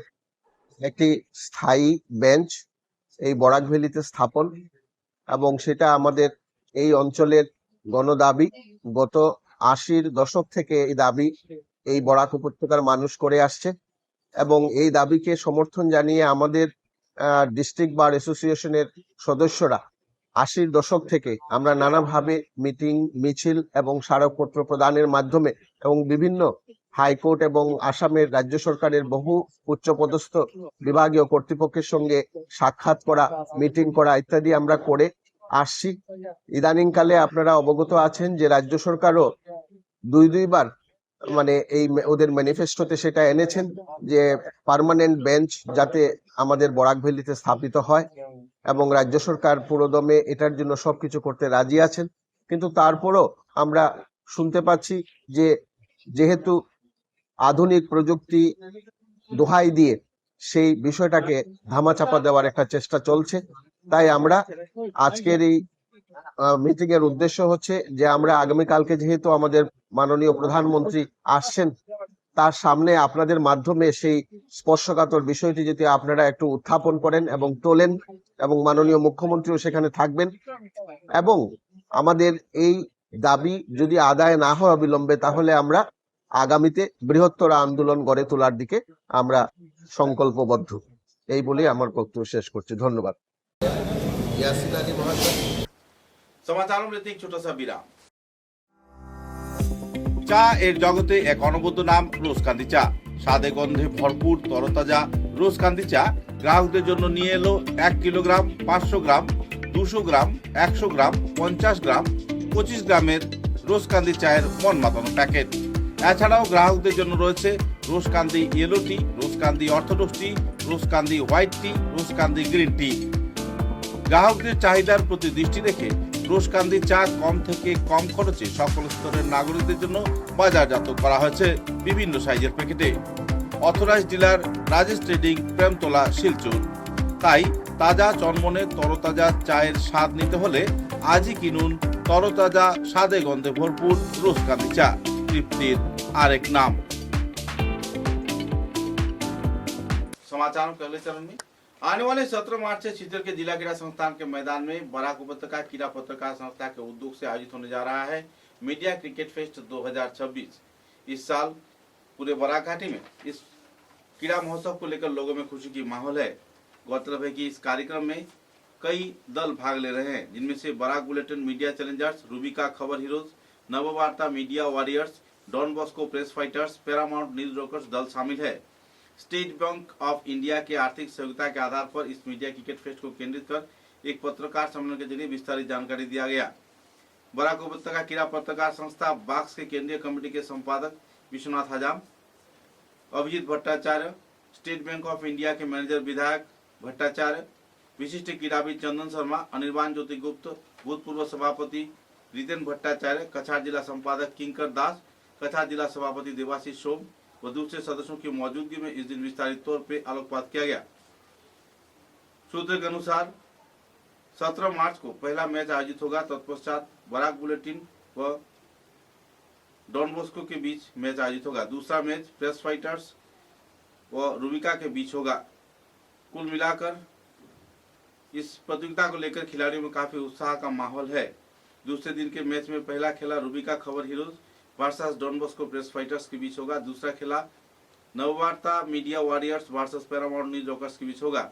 একটি স্থায়ী বেঞ্চ এই বরাকভেলিতে স্থাপন, এবং সেটা আমাদের এই অঞ্চলের গণদাবি। গত 80-র দশক থেকে এই দাবি এই বরাক উপত্যকার মানুষ করে আসছে, এবং এই দাবিকে সমর্থন জানিয়ে আমাদের ডিস্ট্রিক্ট বার অ্যাসোসিয়েশনের সদস্যরা 80-র দশক থেকে আমরা নানাভাবে মিটিং, মিছিল এবং স্মারকপত্র প্রদানের মাধ্যমে এবং বিভিন্ন হাইকোর্ট এবং আসামের রাজ্য সরকারের বহু উচ্চপদস্থ বিভাগীয় কর্তৃপক্ষের সঙ্গে সাক্ষাৎ করা, মিটিং করা ইত্যাদি আমরা করে আসছি। ইদানিংকালে আপনারা অবগত আছেন যে রাজ্য সরকারও দুইবার মানে এই ওদের ম্যানিফেস্টোতে সেটা এনেছেন যে পার্মানেন্ট বেঞ্চ যাতে আমাদের বরাকভেলিতে স্থাপিত হয়, এবং রাজ্য সরকার পুরোদমে এটার জন্য সবকিছু করতে রাজি আছেন। কিন্তু তারপরও আমরা শুনতে পাচ্ছি যে যেহেতু আধুনিক প্রযুক্তি দোহাই দিয়ে সেই বিষয়টাকে ধামাচাপা দেওয়ার একটা চেষ্টা চলছে, তাই আমরা আজকের এই মিটিং এর উদ্দেশ্য হচ্ছে যে আমরা আগামীকালকে যেহেতু আমাদের মাননীয় প্রধানমন্ত্রী আসছেন, তার সামনে আপনাদের মাধ্যমে সেই স্পর্শকাতর বিষয়টি যদি আপনারা একটু উত্থাপন করেন এবং তোলেন, এবং মাননীয় মুখ্যমন্ত্রীও সেখানে থাকবেন, এবং আমাদের এই দাবি যদি আদায় না হয় অবিলম্বে, তাহলে আমরা আগামীতে বৃহত্তর আন্দোলন গড়ে তোলার দিকে আমরা সংকল্পবদ্ধ। এই বলে আমার বক্তব্য শেষ করছি। ধন্যবাদ। ইয়াসিন আলী মহাশয়। समाचारों में लेते एक छोटा सा विराम। চা এর জগতে এক অনবদ্য নাম রোজকান্দি চা। স্বাদে গন্ধে ভরপুর তরতাজা রোজকান্দি চা গ্রাহকদের জন্য নিয়ে এলো 1 কিলোগ্রাম, 500 গ্রাম, 200 গ্রাম, 100 গ্রাম, 50 গ্রাম, 25 গ্রামের রোজকান্দি চায়ের মন মাতানো প্যাকেট। এছাড়াও গ্রাহকদের জন্য রয়েছে রোজকান্দি ইয়েলো টি, রোজকান্দি অর্থোডক্স টি, রোজকান্দি হোয়াইট টি, রোজকান্দি গ্রিন টি। গ্রাহকদের চাহিদার প্রতি দৃষ্টি রেখে রোজকান্দি চা কম থেকে কম খরচে সকল স্তরের নাগরিকদের জন্য বাজারজাত করা হয়েছে বিভিন্ন সাইজের প্যাকেটে। Authorise dealer Rajesh trading, Premtala, Silchar. তাই তাজা চনমনে তরতাজা চায়ের স্বাদ নিতে হলে আজই কিনুন তরতাজা স্বাদে গন্ধে ভরপুর রোজকান্দি চা, তৃপ্তির আরেক নাম। समाचारों के अगले चरण में आने वाले 17 मार्च से सिलचर के जिला क्रीड़ा संस्थान के मैदान में बराक उपत्यका क्रीड़ा पत्रकार संस्था के उद्योग से आयोजित होने जा रहा है मीडिया क्रिकेट फेस्ट 2026। इस साल पूरे बराक घाटी में इस क्रीड़ा महोत्सव को लेकर लोगों में खुशी की माहौल है। गौरतलब है कि इस कार्यक्रम में कई दल भाग ले रहे हैं, जिनमें से Barak Bulletin Media Challengers, Rubika Khabar Heroes, Navavarta Media Warriors, Don Bosco Press Fighters, Paramount News Rockers दल शामिल है। स्टेट बैंक ऑफ इंडिया के आर्थिक सहयोगिता के आधार पर इस मीडिया क्रिकेट फेस्ट को केंद्रित कर एक पत्रकार सम्मेलन के जरिए विस्तारित जानकारी दिया गया। बराक उपत्यका क्रीड़ा पत्रकार संस्था बाक्स के केंद्रीय कमेटी के संपादक Vishwanath Hajam, Abhijit Bhattacharya, State Bank of India के मैनेजर विधायक भट्टाचार्य, विशिष्ट क्रीड़ाविद चंदन शर्मा, अनिर्बान ज्योति गुप्त, भूतपूर्व सभापति रितेन भट्टाचार्य, कछार जिला संपादक किंकर दास, कछार जिला सभापति देवाशीष सोम व दूसरे सदस्यों की मौजूदगी में इस दिन विस्तारित तौर पर आलोकपात किया गया। सूत्र के अनुसार 17 मार्च को पहला मैच आयोजित होगा। तत्पश्चात बराक बुलेटिन व डॉन बॉस्को के बीच मैच आयोजित होगा। दूसरा मैच प्रेस फाइटर्स व रूबिका के बीच होगा। कुल मिलाकर इस प्रतियोगिता को लेकर खिलाड़ियों में काफी उत्साह का माहौल है। दूसरे दिन के मैच में पहला खेला Rubika Khabar Heroes versus Don Bosco Press Fighters के बीच होगा। दूसरा खेला Navavarta Media Warriors versus Paramount News Rockers के बीच होगा।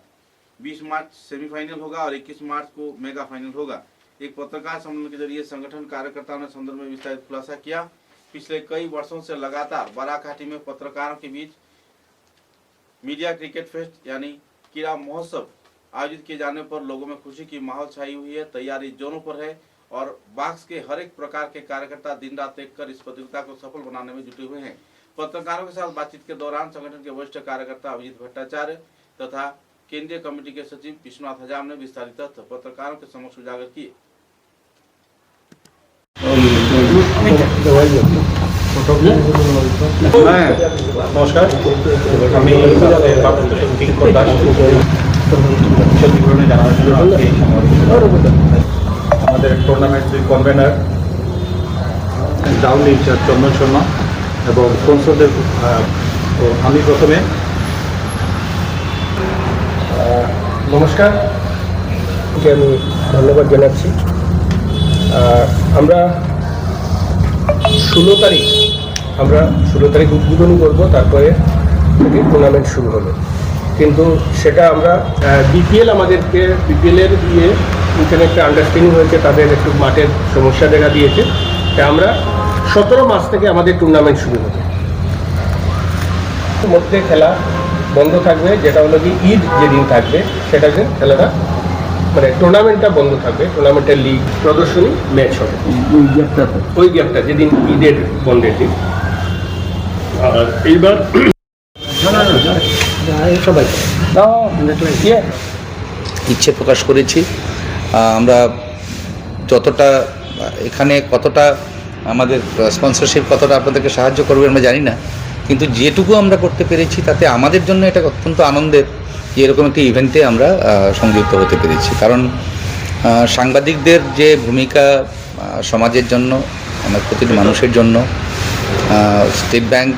20 मार्च सेमीफाइनल होगा और 21 मार्च को मेगा फाइनल होगा। एक पत्रकार सम्मेलन के जरिए संगठन कार्यकर्ताओं ने संदर्भ में विस्तारित खुलासा किया। पिछले कई वर्षों से लगातार बराक घाटी में पत्रकारों के बीच मीडिया क्रिकेट फेस्ट यानी क्रीड़ा महोत्सव आयोजित किए जाने पर लोगों में खुशी की माहौल छाई हुई है। तैयारी जोरों पर है और बाक्स के हर एक प्रकार के कार्यकर्ता दिन रात एक कर इस प्रतियोगिता को सफल बनाने में जुटे हुए हैं। पत्रकारों के साथ बातचीत के दौरान संगठन के वरिष्ठ कार्यकर्ता अभिजीत भट्टाचार्य तथा केंद्रीय कमेटी के सचिव विश्वनाथ हजाम ने विस्तारित तथ्य पत्रकारों के समक्ष उजागर किए। নমস্কার, আমি কিঙ্কর দাস বিশদ বিবরণী জানানোর জন্য আমাদের টুর্নামেন্টের কনভেনার ডাউন ইনচার্জ চন্দন শর্মা এবং স্পন্সরদের আমি প্রথমে নমস্কার, আমি ধন্যবাদ জানাচ্ছি। আমরা 16 তারিখ উদ্বোধনী করব, তারপরে থেকে টুর্নামেন্ট শুরু হবে। কিন্তু সেটা আমরা বিপিএলের দিয়ে এখানে একটা আন্ডারস্ট্যান্ডিং হয়েছে, তাদের একটু মাঠের সমস্যা দেখা দিয়েছে। তাই আমরা 17 মার্চ থেকে আমাদের টুর্নামেন্ট শুরু হবে। মধ্যে খেলা বন্ধ থাকবে, যেটা হলো কি ঈদ যেদিন থাকবে সেটাকে খেলাটা মানে টুর্নামেন্টটা বন্ধ থাকবে। টুর্নামেন্টের লিগ প্রদর্শনী ম্যাচ হবে ওই গ্যাপটা যেদিন ঈদের বন্ধের দিন। আর এইবার সবাই ইচ্ছে প্রকাশ করেছি। আমরা যতটা এখানে কতটা আমাদের স্পন্সরশিপ কতটা আপনাদেরকে সাহায্য করবে আমরা জানি না, কিন্তু যেটুকু আমরা করতে পেরেছি তাতে আমাদের জন্য এটা অত্যন্ত আনন্দের যে এরকম একটি ইভেন্টে আমরা সংযুক্ত হতে পেরেছি। কারণ সাংবাদিকদের যে ভূমিকা সমাজের জন্য, আমার প্রতিটি মানুষের জন্য, স্টেট ব্যাংক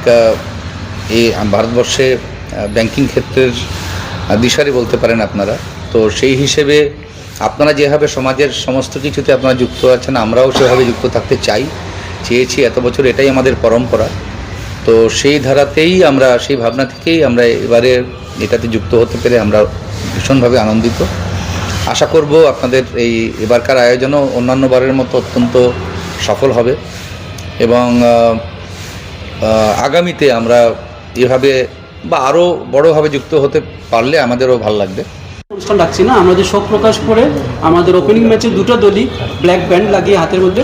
এই ভারতবর্ষে ব্যাংকিং ক্ষেত্রের দিশারি বলতে পারেন আপনারা। তো সেই হিসেবে আপনারা যেভাবে সমাজের সমস্ত কিছুতে আপনারা যুক্ত আছেন, আমরাও সেভাবে যুক্ত থাকতে চেয়েছি এত বছর, এটাই আমাদের পরম্পরা। তো সেই ধারাতেই আমরা, সেই ভাবনা থেকেই আমরা এবারে এটাতে যুক্ত হতে পেরে আমরা ভীষণভাবে আনন্দিত। আশা করব আপনাদের এবারকার আয়োজনও অন্যান্য বারের মতো অত্যন্ত সফল হবে এবং আগামীতে আমরা এভাবে বা আরও বড়োভাবে যুক্ত হতে পারলে আমাদেরও ভালো লাগবে। অনুষ্ঠান রাখছি না, আমাদের শোক প্রকাশ করে আমাদের ওপেনিং ম্যাচে দুটো দলই ব্ল্যাক ব্যান্ড লাগিয়ে হাতের মধ্যে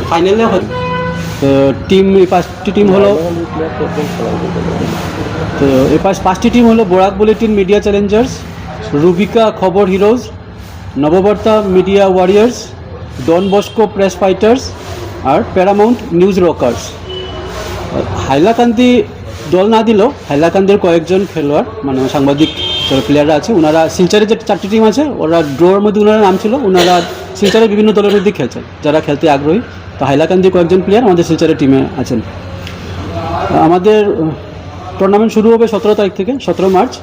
ফাইনালে টিম, এই 5টি টিম হলো, তো এই 5টি টিম হলো Barak bulletin media Challengers, Rubika Khabar Heroes, Navavarta Media Warriors, Don Bosco press Fighters আর প্যারামাউন্ট নিউজ রকার্স। হাইলাকান্দি দল না দিলেও হাইলাকান্দির কয়েকজন খেলোয়াড় মানে সাংবাদিক যারা প্লেয়াররা আছে, ওনারা শিলচরের যে 4টি টিম আছে ওরা ড্রোর মধ্যে ওনারা নাম ছিল, ওনারা শিলচরের বিভিন্ন দলের মধ্যে খেলছেন যারা খেলতে আগ্রহী। তো হাইলাকান্দির কয়েকজন প্লেয়ার আমাদের শিলচরের টিমে আছেন। আমাদের টুর্নামেন্ট শুরু হবে 17 তারিখ থেকে 17 মার্চ।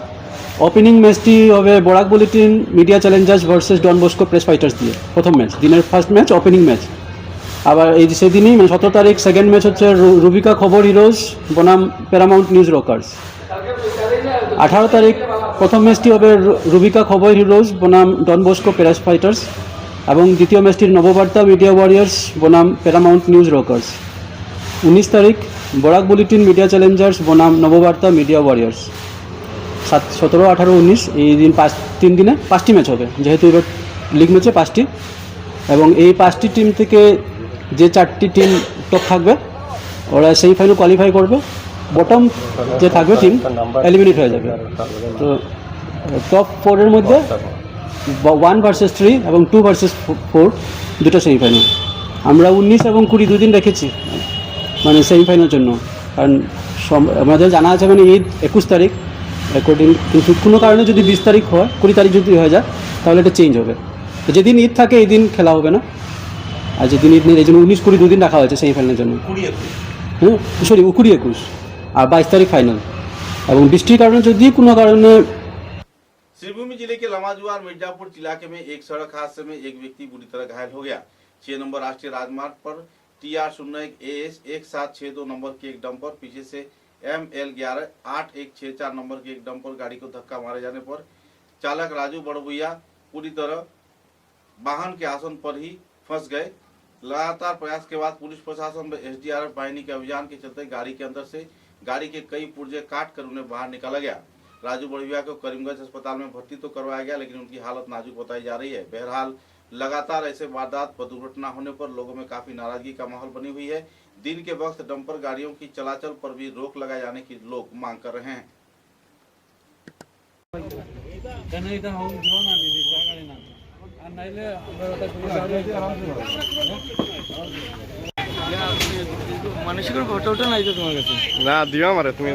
ওপেনিং ম্যাচটি হবে Barak bulletin media challengers versus Don Bosco press fighters দিয়ে প্রথম ম্যাচ, দিনের ফার্স্ট ম্যাচ ওপেনিং ম্যাচ। আবার এই সেদিনই মানে 17 তারিখ সেকেন্ড ম্যাচ হচ্ছে রুবিকা খবর হিরোজ বনাম প্যারামাউন্ট নিউজ রকার্স। 18 তারিখ প্রথম ম্যাচটি হবে রুবিকা খবর হিরোজ বনাম ডন বস্কো প্রেস ফাইটার্স এবং দ্বিতীয় ম্যাচটি নববার্তা মিডিয়া ওয়ারিয়ার্স বনাম প্যারামাউন্ট নিউজ রকার্স। 19 তারিখ বরাক বুলেটিন মিডিয়া চ্যালেঞ্জার্স বনাম নববার্তা মিডিয়া ওয়ারিয়ার্স। 17, 18, 19 এই দিন 3 দিনে 5টি ম্যাচ হবে, যেহেতু এবার লিগ ম্যাচে 5টি, এবং এই 5টি টিম থেকে যে 4টি টিম টপ থাকবে ওরা সেমিফাইনাল কোয়ালিফাই করবে, বটম যে থাকবে টিম এলিমিনেট হয়ে যাবে। তো টপ 4-এর মধ্যে 1 ভার্সেস 3 এবং 2 ভার্সেস 4 দুটো সেমিফাইনাল। আমরা 19 এবং 20 দুদিন রেখেছি মানে সেমিফাইনালের জন্য, কারণ আমাদের জানা আছে মানে ঈদ 21 তারিখ অ্যাকর্ডিং, কিন্তু কোনো কারণে যদি 20 তারিখ হয়, 20 তারিখ যদি হয়ে যায় তাহলে এটা চেঞ্জ হবে। তো যেদিন ঈদ থাকে এই দিন খেলা হবে না, আর যেদিন ঈদ নেই এই জন্য 19-20 দুদিন রাখা হয়েছে সেমিফাইনালের জন্য। হ্যাঁ সরি 20-21 আর 22 तारीख फाइनल। এবং বৃষ্টির কারণে যদি কোনো কারণে श्रीभूमि जिले के लमाजुआर मिर्जापुर इलाके में एक सड़क हादसे में एक व्यक्ति बुरी तरह घायल हो गया। 6 नंबर राष्ट्रीय राजमार्ग पर TR01 AS 1762 नंबर के एक डंपर पीछे से ML11 8164 नंबर के एक डंपर गाड़ी को धक्का मारे जाने पर चालक राजू बड़बुइया पूरी तरह वाहन के आसन पर ही फंस गए। लगातार प्रयास के बाद पुलिस प्रशासन व SDRF बाहिनी के अभियान के चलते गाड़ी के अंदर से गाड़ी के कई पुर्जे काट कर उन्हें बाहर निकाला गया। राजू बड़विया को करीमगंज अस्पताल में भर्ती तो करवाया गया, लेकिन उनकी हालत नाजुक बताई जा रही है। बहरहाल लगातार ऐसे वारदात व दुर्घटना होने पर लोगों में काफी नाराजगी का माहौल बनी हुई है। दिन के वक्त डंपर गाड़ियों की चलाचल पर भी रोक लगाए जाने की लोग मांग कर रहे हैं। মানসিকের ফটোটা নাই তো তোমার কাছে? না দিও আমারে তুমি।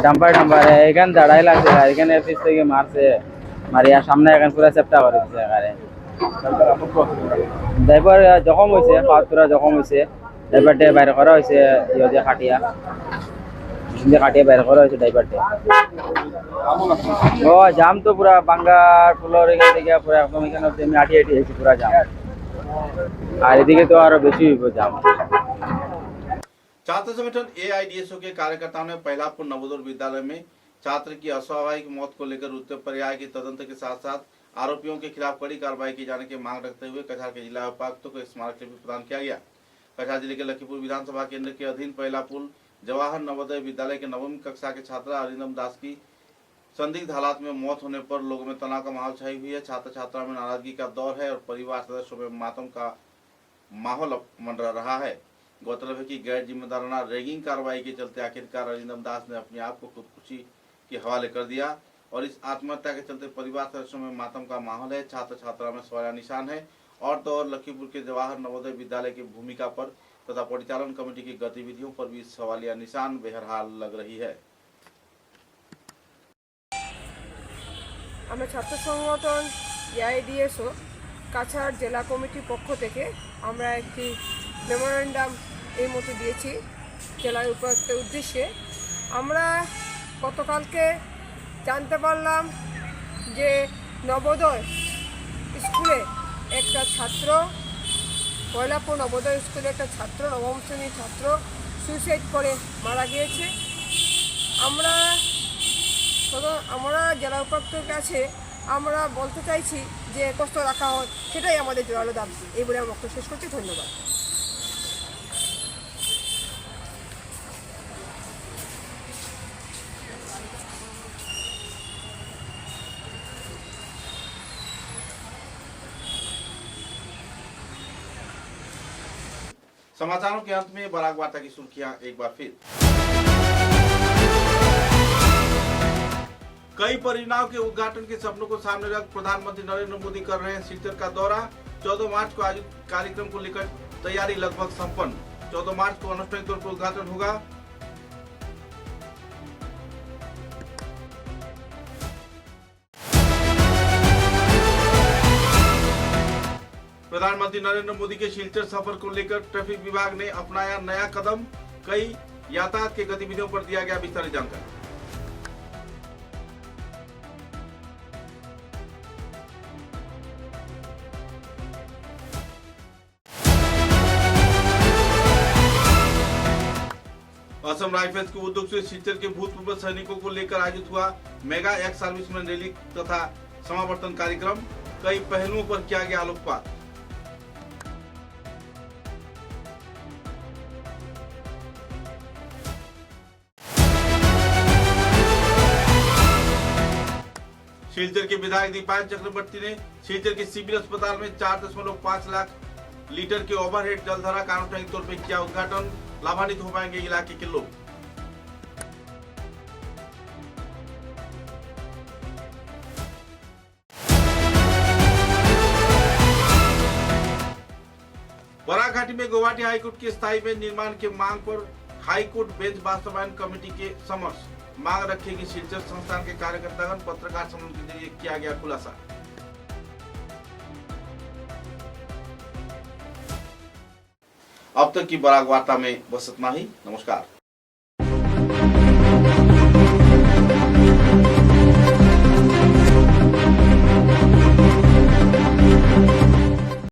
ডাম্পার এখানে দাঁড়াই লাগছে, এখানে পিছ থেকে মারছে, মারিয়া সামনে এখন পুরো চেপটা করে দিচ্ছে। এখানে ড্রাইভার জখম হয়েছে, পাওয়া জখম হয়েছে, ড্রাইভারটা বাইরে করা হয়েছে ইয়ে খাটিয়া কাটিয়ে বাইরে করা হয়েছে ড্রাইভারটা। ও জাম তো পুরা বাঙ্গার ফুলোর এখান থেকে পুরো একদম এখানে আমি আটি হয়েছি পুরা জাম, আর এদিকে তো আরো বেশি জাম। छात्र संगठन AIDSO के कार्यकर्ताओं ने पहलापुर नवोदय विद्यालय में छात्र की अस्वाभाविक मौत को लेकर उत्तर प्रयाग की तदंत के साथ साथ आरोपियों के खिलाफ कड़ी कार्रवाई की जाने की मांग रखते हुए कछार के जिला उपायुक्तों को स्मारक लिपि प्रदान किया गया। कछार जिले के लखीपुर विधानसभा केंद्र के अधीन पहलापुर जवाहर नवोदय विद्यालय के 9वीं कक्षा के छात्र अरिंदम दास की संदिग्ध हालात में मौत होने पर लोगों में तनाव का माहौल छाई हुई है। छात्र छात्राओं में नाराजगी का दौर है और परिवार सदस्यों में मातम का माहौल मंडरा रहा है। गौरतलब है कि गैर जिम्मेदाराना रैगिंग कार्रवाई के चलते आखिरकार अरिंदम दास ने अपने आप को खुदकुशी के हवाले कर दिया और इस आत्महत्या के चलते परिवार सदस्यों में मातम का माहौल है। छात्र छात्राओं में सवालिया निशान है और तो और लखीपुर के जवाहर नवोदय विद्यालय की भूमिका पर तथा परिचालन कमेटी की गतिविधियों पर भी सवालिया निशान बहरहाल लग रही है। আমরা ছাত্র সংগঠন AIDSO কাছাড় জেলা কমিটির পক্ষ থেকে আমরা একটি মেমোরেন্ডাম এই মতো দিয়েছি জেলার উপায়ুক্তের উদ্দেশ্যে। আমরা গতকালকে জানতে পারলাম যে নবোদয় স্কুলে একটা ছাত্র, পয়লাপুর নবোদয় স্কুলে একটা ছাত্র, 9ম শ্রেণীর ছাত্র সুইসাইড করে মারা গিয়েছে। আমরা জেলা উপায়ুক্তের কাছে আমরা বলতে চাইছি যে কষ্ট রাখা হয়, সেটাই আমাদের জোরালো দাবি। এই বলে আমার বক্তব্য শেষ করছি। ধন্যবাদ। समाचारों के अंत में बराक वार्ता की सुर्खियां एक बार फिर। कई परियोजनाओं के उद्घाटन के सपनों को सामने रख प्रधानमंत्री नरेंद्र मोदी कर रहे हैं सिलचर का दौरा। 14 मार्च को आयोजित कार्यक्रम को लेकर तैयारी लगभग संपन्न। 14 मार्च को अनुष्ठानिक तौर पर उद्घाटन होगा। प्रधानमंत्री नरेंद्र मोदी के सिलचर सफर को लेकर ट्रैफिक विभाग ने अपनाया नया कदम। कई यातायात की गतिविधियों पर दिया गया विस्तारित जानकारी। असम राइफल्स के उद्योग से सिलचर के भूतपूर्व सैनिकों को लेकर आयोजित हुआ मेगा एक्स सर्विसमैन रैली तथा समावर्तन कार्यक्रम। कई पहलुओं पर किया गया आलोकपात। सिलचर के विधायक दीपायन चक्रवर्ती ने सिलचर के सिविल अस्पताल में 4.5 लाख लीटर के ओवरहेड जलधारा का अनुष्ठानिक तौर पर किया उद्घाटन। लाभान्वित हो पाएंगे इलाके के लोग। बराक घाटी में गुवाहाटी हाईकोर्ट के स्थायी बेंच निर्माण के मांग पर हाईकोर्ट बेंच वास्तवायन कमेटी के समक्ष मांग रखेगी। सिलचर संस्थान के कार्यकर्तागण पत्रकार सम्मेलन के जरिए किया गया खुलासा। अब तक की बराक वार्ता में बस इतना ही। नमस्कार।